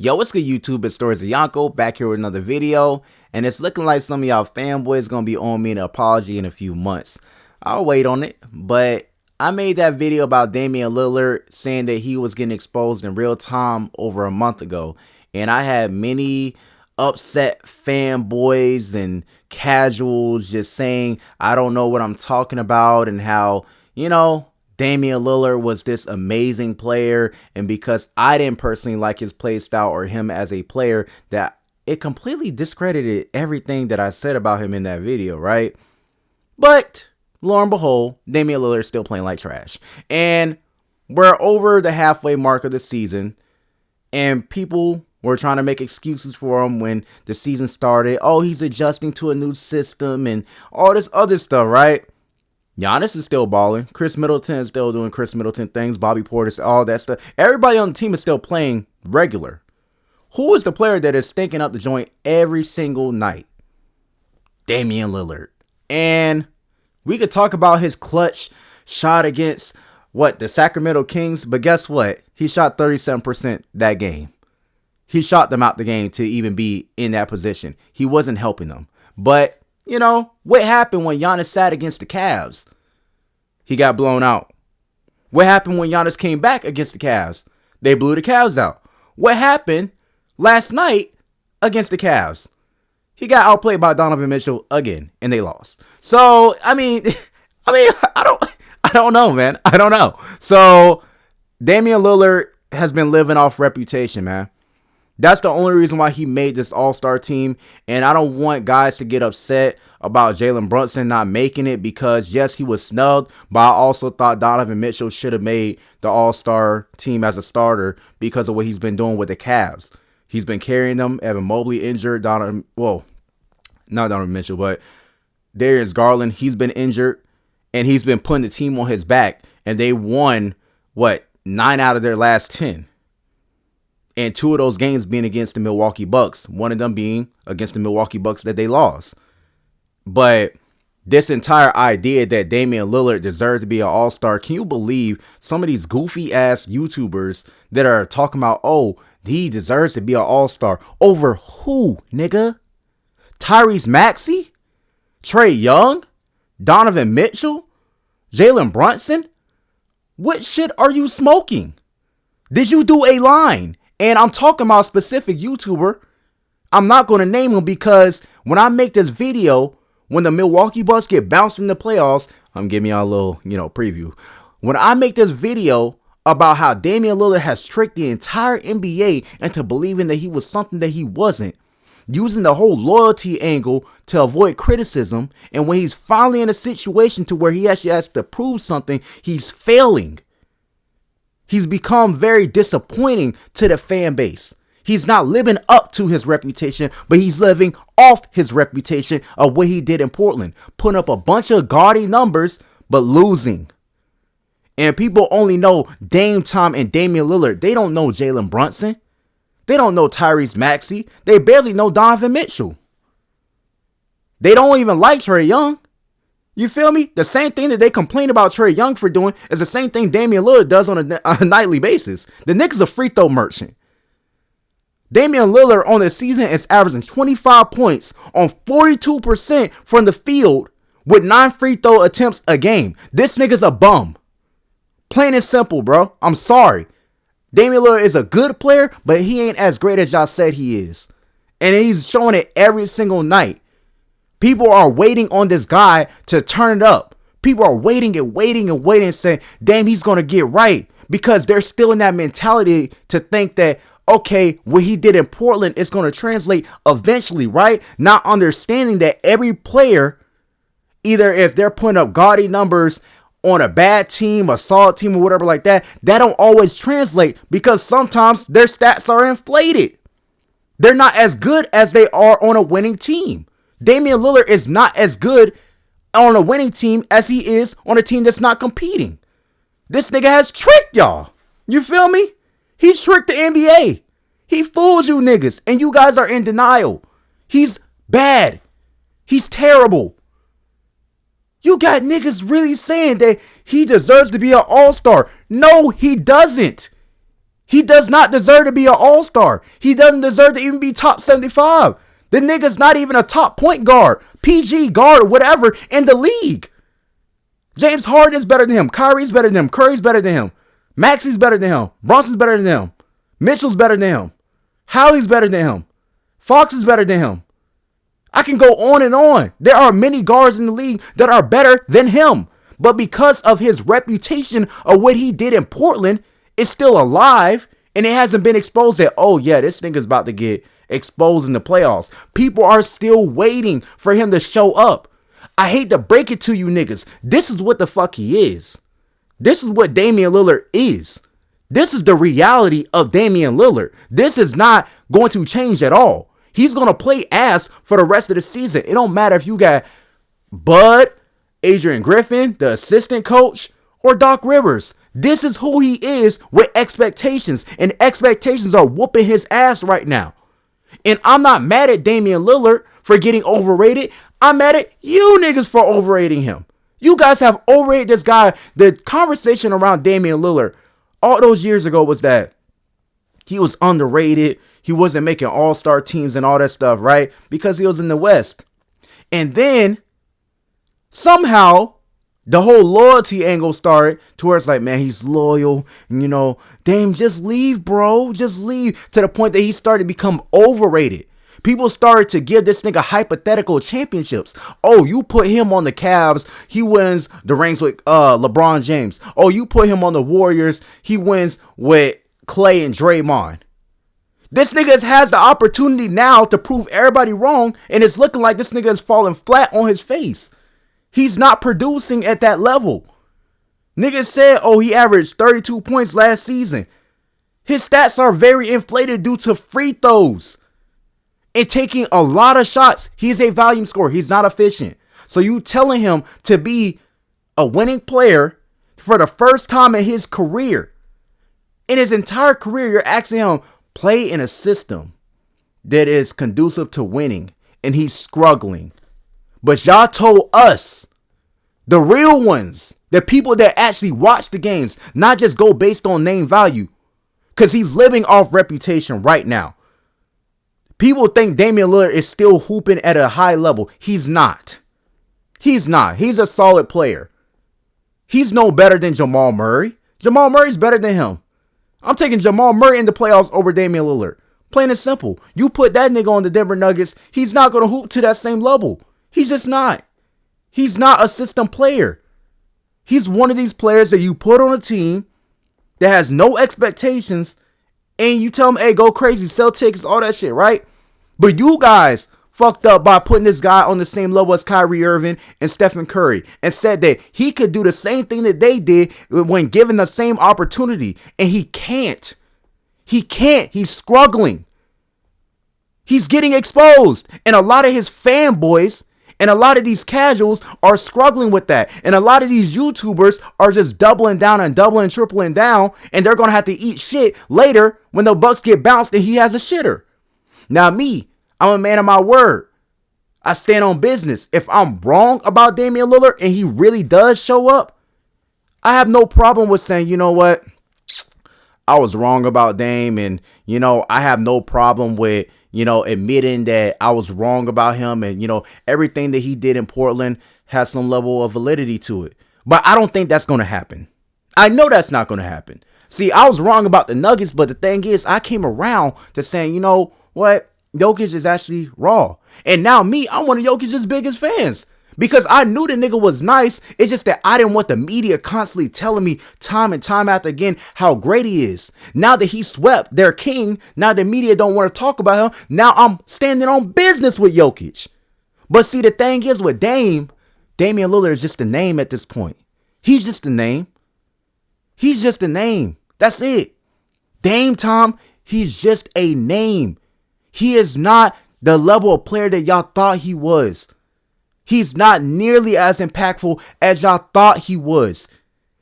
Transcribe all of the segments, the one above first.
Yo, what's good YouTube? It's Stories of Yanko back here with another video, and it's looking like some of y'all fanboys gonna be owing me an apology in a few months. I'll wait on it, but I made that video about Damian Lillard saying that he was getting exposed in real time over a month ago, and I had many upset fanboys and casuals just saying I don't know what I'm talking about and how, Damian Lillard was this amazing player, and because I didn't personally like his play style or him as a player, that it completely discredited everything that I said about him in that video, right? But lo and behold, Damian Lillard is still playing like trash. And we're over the halfway mark of the season, and people were trying to make excuses for him when the season started. Oh, he's adjusting to a new system and all this other stuff, right? Giannis is still balling. Chris Middleton is still doing Chris Middleton things. Bobby Portis, all that stuff. Everybody on the team is still playing regular. Who is the player that is stinking up the joint every single night? Damian Lillard. And we could talk about his clutch shot against, the Sacramento Kings. But guess what? He shot 37% that game. He shot them out the game to even be in that position. He wasn't helping them. But what happened when Giannis sat against the Cavs? He got blown out. What happened when Giannis came back against the Cavs? They blew the Cavs out. What happened last night against the Cavs? He got outplayed by Donovan Mitchell again, and they lost. So, I don't know, man. I don't know. So, Damian Lillard has been living off reputation, man. That's the only reason why he made this all-star team. And I don't want guys to get upset about Jalen Brunson not making it because, yes, he was snubbed. But I also thought Donovan Mitchell should have made the all-star team as a starter because of what he's been doing with the Cavs. He's been carrying them. Evan Mobley injured. Not Donovan Mitchell, but Darius Garland. He's been injured. And he's been putting the team on his back. And they won, 9 out of their last 10. And 2 of those games being against the Milwaukee Bucks. One of them being against the Milwaukee Bucks that they lost. But this entire idea that Damian Lillard deserved to be an all-star, can you believe some of these goofy-ass YouTubers that are talking about, he deserves to be an all-star? Over who, nigga? Tyrese Maxey? Trae Young? Donovan Mitchell? Jalen Brunson? What shit are you smoking? Did you do a line? And I'm talking about a specific YouTuber. I'm not going to name him because when I make this video, when the Milwaukee Bucks get bounced in the playoffs, I'm giving y'all a little, preview. When I make this video about how Damian Lillard has tricked the entire NBA into believing that he was something that he wasn't, using the whole loyalty angle to avoid criticism, and when he's finally in a situation to where he actually has to prove something, he's failing. He's become very disappointing to the fan base. He's not living up to his reputation, but he's living off his reputation of what he did in Portland. Putting up a bunch of gaudy numbers, but losing. And people only know Dame Time and Damian Lillard. They don't know Jalen Brunson. They don't know Tyrese Maxey. They barely know Donovan Mitchell. They don't even like Trae Young. You feel me? The same thing that they complain about Trae Young for doing is the same thing Damian Lillard does on a nightly basis. The nigga's a free throw merchant. Damian Lillard on the season is averaging 25 points on 42% from the field with 9 free throw attempts a game. This nigga's a bum. Plain and simple, bro. I'm sorry. Damian Lillard is a good player, but he ain't as great as y'all said he is. And he's showing it every single night. People are waiting on this guy to turn it up. People are waiting and saying, damn, he's going to get right. Because they're still in that mentality to think that, okay, what he did in Portland is going to translate eventually, right? Not understanding that every player, either if they're putting up gaudy numbers on a bad team, a solid team, or whatever like that, that don't always translate because sometimes their stats are inflated. They're not as good as they are on a winning team. Damian Lillard is not as good on a winning team as he is on a team that's not competing. This nigga has tricked y'all. You feel me? He tricked the NBA. He fooled you niggas, and you guys are in denial. He's bad. He's terrible. You got niggas really saying that he deserves to be an all-star. No, he doesn't. He does not deserve to be an all-star. He doesn't deserve to even be top 75. The nigga's not even a top point guard, PG guard, or whatever in the league. James Harden is better than him. Kyrie's better than him. Curry's better than him. Maxey's better than him. Brunson's better than him. Mitchell's better than him. Howley's better than him. Fox is better than him. I can go on and on. There are many guards in the league that are better than him. But because of his reputation of what he did in Portland, it's still alive. And it hasn't been exposed that, oh yeah, this nigga's about to get exposed in the playoffs. People are still waiting for him to show up. I hate to break it to you niggas. This is what the fuck he is. This is what Damian Lillard is. This is the reality of Damian Lillard. This is not going to change at all. He's going to play ass for the rest of the season. It don't matter if you got Bud, Adrian Griffin, the assistant coach, or Doc Rivers. This is who he is with expectations. And expectations are whooping his ass right now. And I'm not mad at Damian Lillard for getting overrated. I'm mad at you niggas for overrating him. You guys have overrated this guy. The conversation around Damian Lillard all those years ago was that he was underrated. He wasn't making all-star teams and all that stuff, right? Because he was in the West. And then somehow the whole loyalty angle started to where it's like, man, he's loyal. And, you know, Dame, just leave, bro. Just leave. To the point that he started to become overrated. People started to give this nigga hypothetical championships. Oh, you put him on the Cavs, he wins the rings with LeBron James. Oh, you put him on the Warriors, he wins with Clay and Draymond. This nigga has the opportunity now to prove everybody wrong, and it's looking like this nigga is falling flat on his face. He's not producing at that level. Niggas said, oh, he averaged 32 points last season. His stats are very inflated due to free throws and taking a lot of shots. He's a volume scorer. He's not efficient. So you telling him to be a winning player for the first time in his career. In his entire career, you're asking him play in a system that is conducive to winning, and he's struggling. But y'all told us, the real ones, the people that actually watch the games, not just go based on name value, because he's living off reputation right now. People think Damian Lillard is still hooping at a high level. He's not. He's not. He's a solid player. He's no better than Jamal Murray. Jamal Murray's better than him. I'm taking Jamal Murray in the playoffs over Damian Lillard. Plain and simple. You put that nigga on the Denver Nuggets, he's not going to hoop to that same level. He's just not. He's not a system player. He's one of these players that you put on a team that has no expectations, and you tell them, hey, go crazy, sell tickets, all that shit, right? But you guys fucked up by putting this guy on the same level as Kyrie Irving and Stephen Curry and said that he could do the same thing that they did when given the same opportunity. And he can't. He can't. He's struggling. He's getting exposed. And a lot of his fanboys and a lot of these casuals are struggling with that. And a lot of these YouTubers are just doubling down and doubling, tripling down. And they're going to have to eat shit later when the Bucks get bounced and he has a shitter. Now me, I'm a man of my word. I stand on business. If I'm wrong about Damian Lillard and he really does show up, I have no problem with saying, you know what? I was wrong about Dame, and, you know, I have no problem with, you know, admitting that I was wrong about him, and, you know, everything that he did in Portland has some level of validity to it. But I don't think that's going to happen. I know that's not going to happen. See, I was wrong about the Nuggets, but the thing is, I came around to saying, you know what? Jokic is actually raw. And now me, I'm one of Jokic's biggest fans. Because I knew the nigga was nice. It's just that I didn't want the media constantly telling me time and time after again how great he is. Now that he swept their king, now the media don't want to talk about him. Now I'm standing on business with Jokic. But see, the thing is with Damian Lillard is just a name at this point. He's just a name. He's just a name. That's it. Dame Tom, he's just a name. He is not the level of player that y'all thought he was. He's not nearly as impactful as y'all thought he was.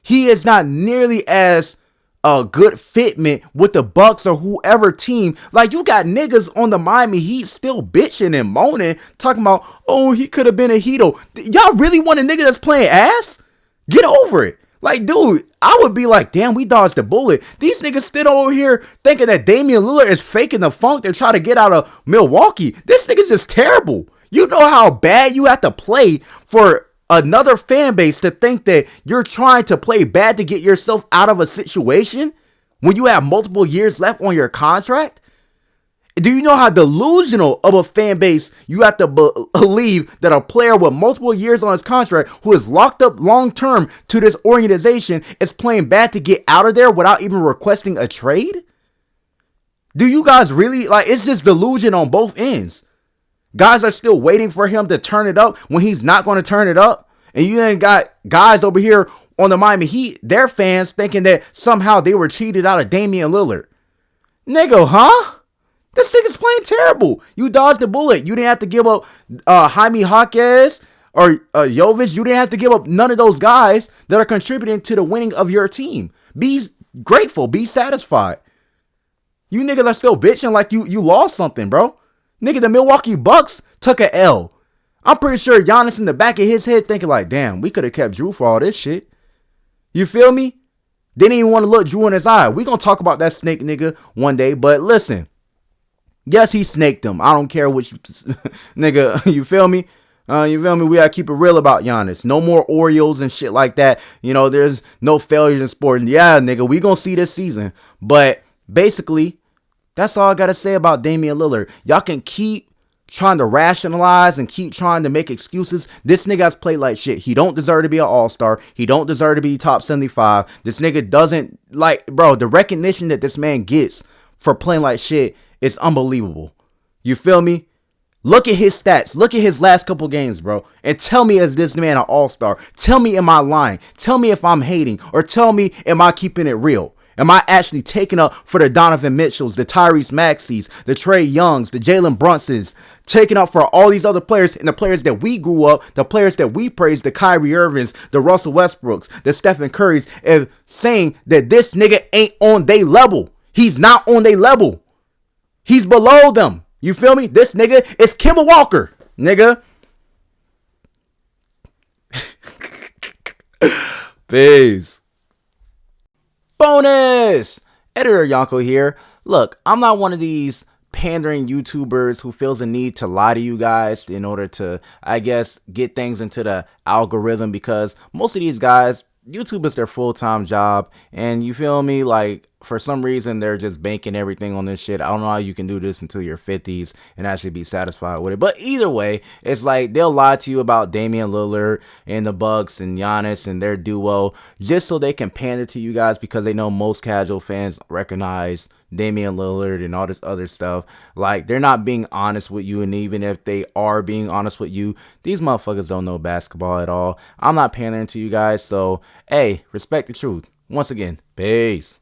He is not nearly as a good fitment with the Bucks or whoever team. Like, you got niggas on the Miami Heat still bitching and moaning, talking about, oh, he could have been a Heato. Y'all really want a nigga that's playing ass? Get over it. Like, dude, I would be like, damn, we dodged a bullet. These niggas still over here thinking that Damian Lillard is faking the funk. They're trying to get out of Milwaukee. This nigga's just terrible. You know how bad you have to play for another fan base to think that you're trying to play bad to get yourself out of a situation when you have multiple years left on your contract? Do you know how delusional of a fan base you have to believe that a player with multiple years on his contract who is locked up long term to this organization is playing bad to get out of there without even requesting a trade? Do you guys really, like, it's just delusion on both ends. Guys are still waiting for him to turn it up when he's not going to turn it up. And you ain't got guys over here on the Miami Heat, their fans thinking that somehow they were cheated out of Damian Lillard. Nigga, huh? This nigga's playing terrible. You dodged the bullet. You didn't have to give up Jaime Jaquez or Jovic. You didn't have to give up none of those guys that are contributing to the winning of your team. Be grateful. Be satisfied. You niggas are still bitching like you lost something, bro. Nigga, the Milwaukee Bucks took a L. I'm pretty sure Giannis in the back of his head thinking like, damn, we could have kept Drew for all this shit. You feel me? Didn't even want to look Drew in his eye. We gonna talk about that snake nigga one day, but listen. Yes, he snaked him. I don't care what you, nigga, you feel me? You feel me? We gotta keep it real about Giannis. No more Oreos and shit like that. You know, there's no failures in sport. Yeah, nigga, we gonna see this season. But basically, that's all I gotta say about Damian Lillard. Y'all can keep trying to rationalize and keep trying to make excuses. This nigga has played like shit. He don't deserve to be an all-star. He don't deserve to be top 75. This nigga doesn't, like, bro, the recognition that this man gets for playing like shit is unbelievable. You feel me? Look at his stats. Look at his last couple games, bro. And tell me, is this man an all-star? Tell me, am I lying? Tell me if I'm hating. Or tell me, am I keeping it real? Am I actually taking up for the Donovan Mitchells, the Tyrese Maxeys, the Trae Youngs, the Jalen Brunsons, taking up for all these other players and the players that we grew up, the players that we praised, the Kyrie Irvings, the Russell Westbrooks, the Stephen Currys, and saying that this nigga ain't on their level. He's not on their level. He's below them. You feel me? This nigga is Kemba Walker, nigga. Peace. Bonus! Editor Yonko here. Look, I'm not one of these pandering YouTubers who feels a need to lie to you guys in order to, I guess, get things into the algorithm, because most of these guys, YouTube is their full-time job, and you feel me, like, for some reason they're just banking everything on this shit. I don't know how you can do this until your 50s and actually be satisfied with it. But either way, it's like they'll lie to you about Damian Lillard and the Bucks and Giannis and their duo just so they can pander to you guys, because they know most casual fans recognize Damian Lillard and all this other stuff. Like, they're not being honest with you, and even if they are being honest with you, these motherfuckers don't know basketball at all. I'm not pandering to you guys, so hey, respect the truth. Once again, peace.